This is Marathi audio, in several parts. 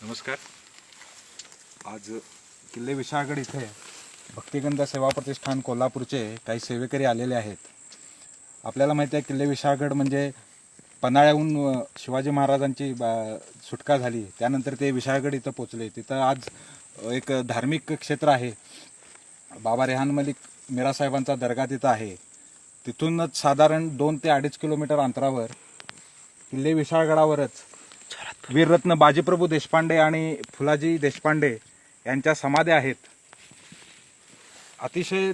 नमस्कार. आज किल्ले विशाळगड इथे भक्तिगंध सेवा प्रतिष्ठान कोल्हापूरचे काही सेवेकरी आलेले आहेत. आपल्याला माहिती आहे किल्ले विशाळगड म्हणजे पन्हाळ्याहून शिवाजी महाराजांची सुटका झाली, त्यानंतर ते विशाळगड इथं पोचले. तिथं आज एक धार्मिक क्षेत्र आहे. बाबा रेहान मलिक मीरासाहेबांचा दर्गा तिथं आहे. तिथूनच साधारण 2 ते 2.5 किलोमीटर अंतरावर किल्ले विशाळगडावरच वीररत्न बाजीप्रभू देशपांडे आणि फुलाजी देशपांडे यांच्या समाध्या आहेत. अतिशय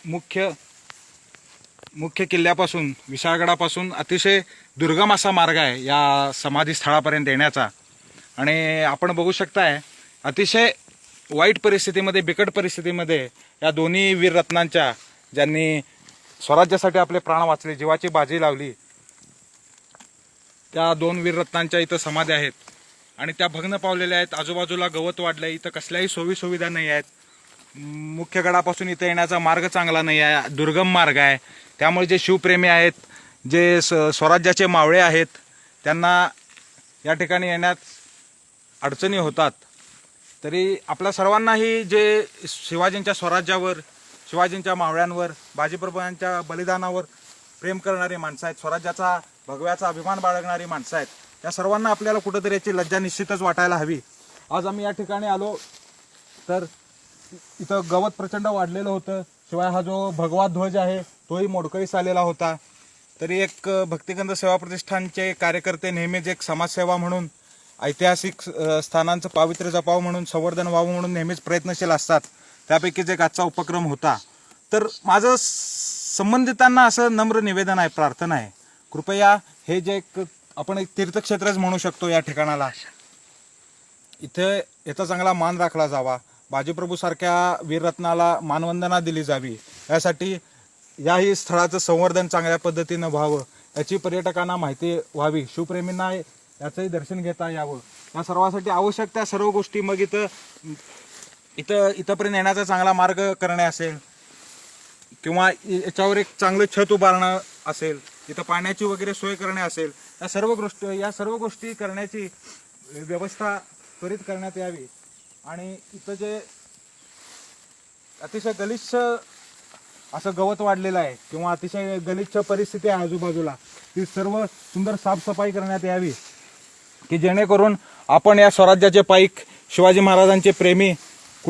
मुख्य किल्ल्यापासून विशाळगडापासून अतिशय दुर्गम असा मार्ग आहे या समाधी स्थळापर्यंत येण्याचा. आणि आपण बघू शकताय अतिशय वाईट परिस्थितीमध्ये, बिकट परिस्थितीमध्ये या दोन्ही वीररत्नांच्या, ज्यांनी स्वराज्यासाठी आपले प्राण वाचले, जीवाची बाजी लावली, त्या 2 वीररत्नांच्या इथं समाध्या आहेत. आणि त्या भग्न पावलेल्या आहेत. आजूबाजूला गवत वाढलंय. इथं कसल्याही सोयीसुविधा नाही आहेत. मुख्य गडापासून इथं येण्याचा मार्ग चांगला नाही आहे, दुर्गम मार्ग आहे. त्यामुळे जे शिवप्रेमी आहेत, जे स्वराज्याचे मावळे आहेत, त्यांना या ठिकाणी येण्यात अडचणी होतात. तरी आपल्या सर्वांनाही जे शिवाजींच्या स्वराज्यावर, शिवाजींच्या मावळ्यांवर, बाजीप्रभूंच्या बलिदानावर प्रेम करणारी माणसं आहेत, स्वराज्याचा भगव्याचा अभिमान बाळगणारी माणसं आहेत, या सर्वांना आपल्याला कुठंतरी याची लज्जा निश्चितच वाटायला हवी. आज आम्ही या ठिकाणी आलो तर इथं गवत प्रचंड वाढलेलं होतं. शिवाय हा जो भगवा ध्वज आहे तोही मोडकळीस आलेला होता. तरी एक भक्तिगंध सेवा प्रतिष्ठानचे कार्यकर्ते नेहमीच एक समाजसेवा म्हणून, ऐतिहासिक स्थानांचं पावित्र्य जपावं म्हणून, संवर्धन व्हावं म्हणून नेहमीच प्रयत्नशील असतात. त्यापैकीच एक आजचा उपक्रम होता. तर माझं संबंधितांना असं नम्र निवेदन आहे, प्रार्थना आहे, कृपया हे जे आपण एक तीर्थक्षेत्रच म्हणू शकतो या ठिकाणाला, इथे याचा चांगला मान राखला जावा. बाजीप्रभू सारख्या वीररत्नाला मानवंदना दिली जावी. यासाठी याही स्थळाचं संवर्धन चांगल्या पद्धतीनं व्हावं, याची पर्यटकांना माहिती व्हावी, शिवप्रेमींना याचंही दर्शन घेता यावं. या सर्वासाठी आवश्यक त्या सर्व गोष्टी, मग इथंपर्यंत येण्याचा चांगला मार्ग करणे असेल, किंवा याच्यावर एक चांगलं छत उभारणं असेल, इथं पाण्याची वगैरे सोय करणे असेल, या सर्व गोष्टी करण्याची व्यवस्था त्वरित करण्यात यावी. आणि इथं जे अतिशय गलिच्छ असं गवत वाढलेलं आहे, किंवा अतिशय गलिच्छ परिस्थिती आहे आजूबाजूला, ती सर्व सुंदर साफसफाई करण्यात यावी, की जेणेकरून आपण या स्वराज्याचे पाईक, शिवाजी महाराजांचे प्रेमी